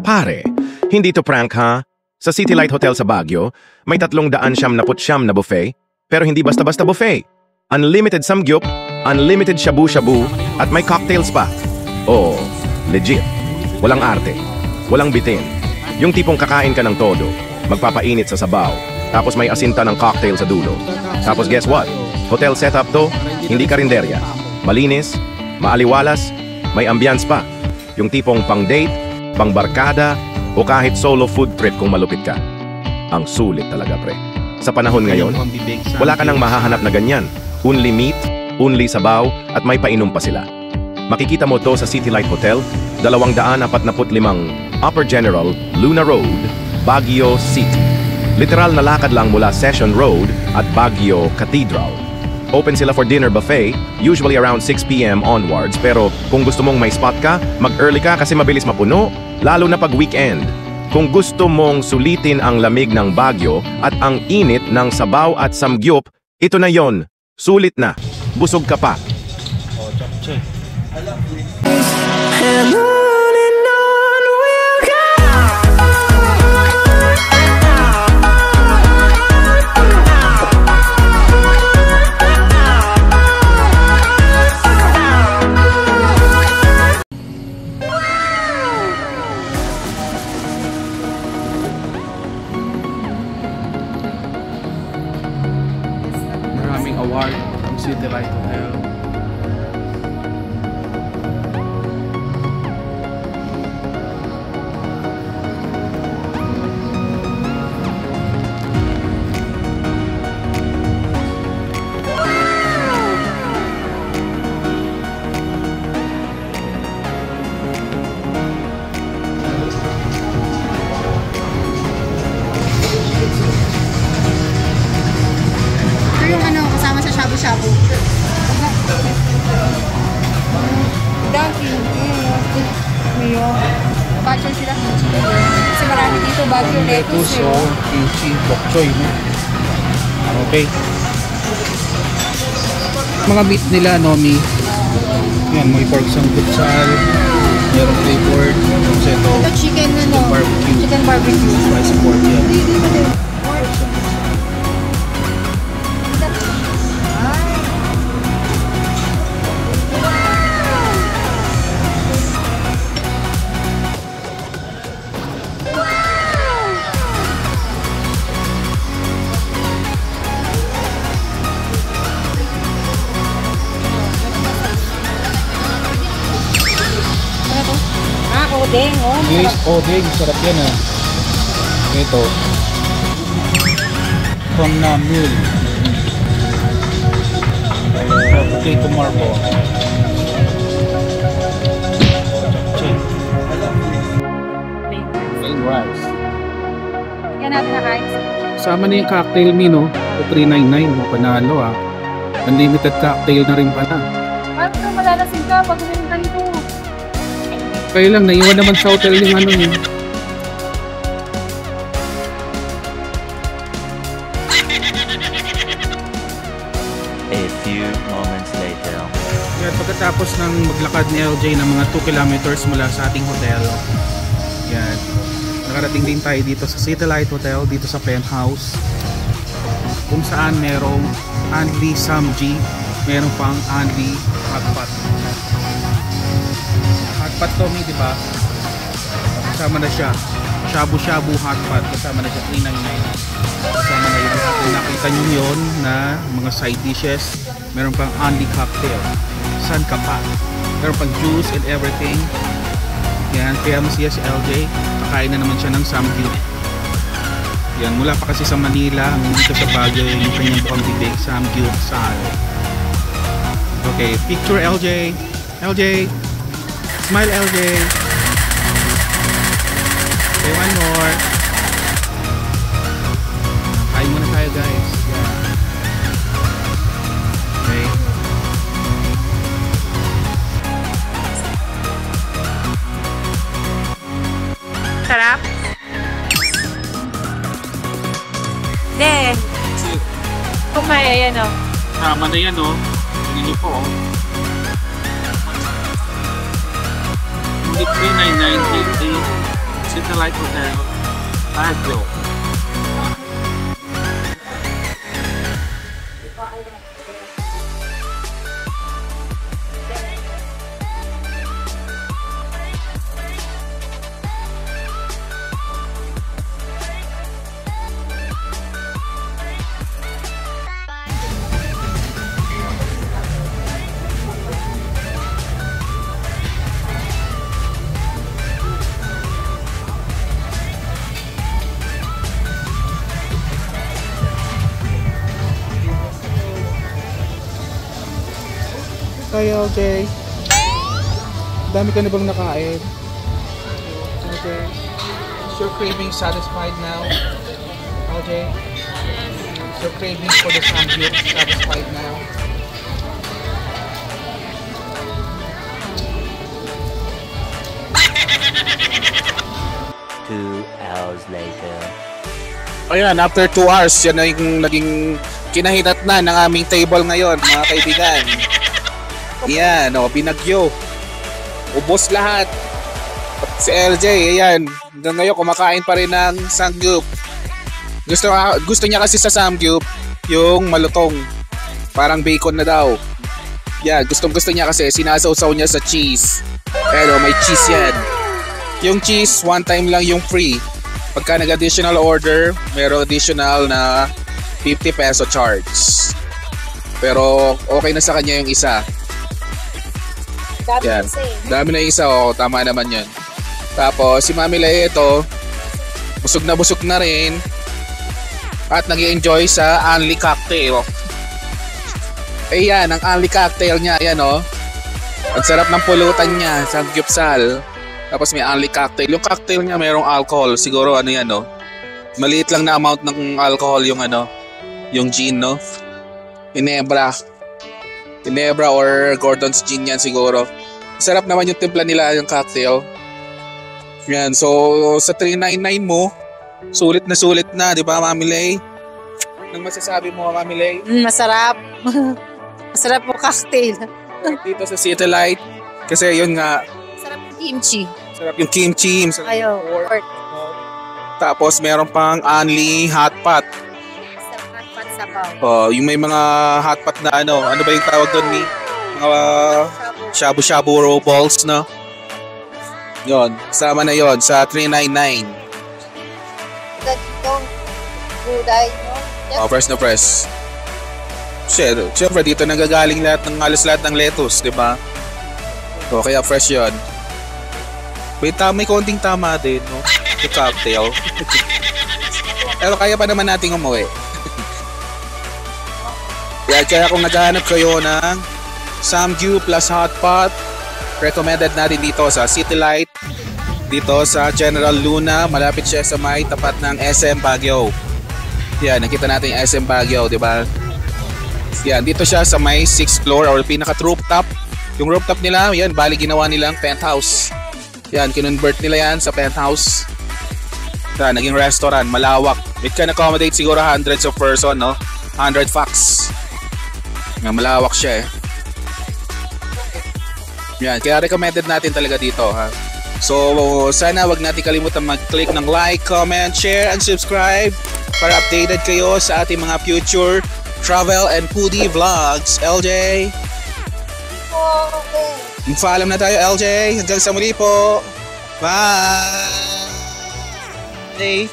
Pare, hindi to prank ha? Sa City Light Hotel sa Baguio, may 379 na buffet, pero hindi basta-basta buffet. Unlimited samgyup, unlimited shabu-shabu, at may cocktails pa. Oo, legit. Walang arte, walang bitin. Yung tipong kakain ka ng todo, magpapainit sa sabaw, tapos may asinta ng cocktail sa dulo. Tapos guess what? Hotel setup to, hindi karinderya. Malinis, maaliwalas, may ambiance pa. Yung tipong pang-date, pang-barkada, o kahit solo food trip kung malupit ka. Ang sulit talaga, pre. Sa panahon ngayon, wala ka nang mahahanap na ganyan. Only meat, only sabaw, at may painom pa sila. Makikita mo to sa City Light Hotel, 245 Upper General, Luna Road, Baguio City. Literal na lakad lang mula Session Road at Baguio Cathedral. Open sila for dinner buffet, usually around 6 p.m. onwards, pero kung gusto mong may spot ka, mag-early ka kasi mabilis mapuno, lalo na pag weekend. Kung gusto mong sulitin ang lamig ng Baguio at ang init ng sabaw at samgyup, ito na yon. Sulit na. Busog ka pa. Oh, check. Maraming award ang City Light Hotel. Shabu-shabu. Daki. Mayo. Bachan sila kimchi. Kasi marami dito Baguio lettuce. Kimchi, bok choy. Okay. Mga meat nila, Nomi. Yan, may pork samgyeopsal. Merong flavored. Ito, chicken barbecue. Chicken barbecue. Spicy pork yan. Odeng, oh. Glazed odeng, sarap yan ah. Ito. From Namul. Potato marble. Plain rice. Yan natin na rice. Sama na yung cocktail me, no? Ito 399, mo panalo ah. Unlimited cocktail na rin pala. Paano ka malalasing ka pag uminom ka nito? Kaya lang, naiwan naman sa hotel yung ano yun. A few moments later. Yan, pagkatapos ng maglakad ni LJ ng mga 2 kilometers mula sa ating hotel, yan, nakarating din tayo dito sa City Light Hotel, dito sa penthouse, kung saan merong Anli Samji, meron pang Anli Hotpot. Hotpot to me, di ba? Kasama na siya. Shabu-shabu hotpot. Kasama na siya 399. Kasama na yun. Nakita nyo yun na mga side dishes. Meron pang only cocktail. San ka pa? Meron pang juice and everything. Yan. Kaya masaya si LJ. Kakain na naman siya ng samgyup. Yan. Mula pa kasi sa Manila. Dito sa Baguio. Yung kanyang bukang bibig. Samgyup sal. Okay. Picture LJ. LJ. Smile, LJ. Okay, one more. Kain muna tayo, guys. Yeah. Okay. Sarap? De. Kumaya yan, oh. Tama na yan, oh. Tingnan nyo po, oh. Hindi 399.80. City Light Hotel, Baguio. Kaya okay. Dami ka na bang nakain? Okay. Is your craving satisfied now? Okay. Is your craving for the samgyup satisfied now? 2 hours later. Ayan, after 2 hours, yan na yung naging kinahinatnan ng aming table ngayon, mga kaibigan. Yan, binagyo. Ubos lahat. Si LJ, ayan, hanggang ngayon kumakain pa rin ng samgyup. Gusto niya kasi sa samgyup yung malutong. Parang bacon na daw. Yan, gusto niya kasi sinasawsaw niya sa cheese. Pero may cheese yan. Yung cheese, one time lang yung free. Pagka nag-additional order, meron additional na 50 peso charge. Pero okay na sa kanya yung isa. Dami Yan. kasi. Dami na isa, tama naman yan. Tapos si Mami Lay ito, busog na rin. At nag-i-enjoy sa Only Cocktail. Eh yan, ang Only Cocktail niya, yan ang sarap ng pulutan niya, samgyupsal. Tapos may Only Cocktail. Yung cocktail niya mayroong alcohol. Siguro yan, maliit lang na amount ng alcohol yung yung gin, Ginebra or Gordon's Gin yan siguro. Sarap naman yung timpla nila yung cocktail. Yan, so sa 399 mo, sulit na, di ba, Mami Lay? Anong masasabi mo, Mami Lay? Masarap. Masarap po cocktail. Dito sa City Light, kasi yun nga, Masarap yung kimchi. sarap yung kimchi, sarap Ayaw. yung pork. Pork. Tapos meron pang Only Hot Pot. Sarap pat sabaw. Yung may mga hot pot na ano ba yung tawag doon, Mi? Mga shabu-shabu roll balls, no? Yon, sama na yon sa 399. Itong gulay, Fresh na fresh. Siyempre dito nanggagaling halos lahat ng lettuce, di ba? Kaya fresh yon. May konting tama din, no? Yung cocktail. Pero kaya pa naman nating umuwi. Kaya kung naghahanap kayo ng samgyup plus hot pot, recommended natin dito sa City Light, dito sa General Luna, malapit siya sa may tapat ng SM Baguio. Yan, nakita natin yung SM Baguio, di ba? Yan, dito siya sa may 6th floor or pinaka-rooftop. Yung rooftop nila, yan, bali ginawa nilang penthouse. Yan, kinonvert nila yan sa penthouse. Yan, naging restaurant, malawak. It can accommodate siguro hundreds of person, no? 100 facts. Yan, malawak siya eh. Yan, kaya recommended natin talaga dito, ha? So, sana wag natin kalimutan mag-click ng like, comment, share, and subscribe para updated kayo sa ating mga future travel and foodie vlogs. LJ? Okay. Magpaalam na tayo, LJ. Hanggang sa muli po. Bye! Hey.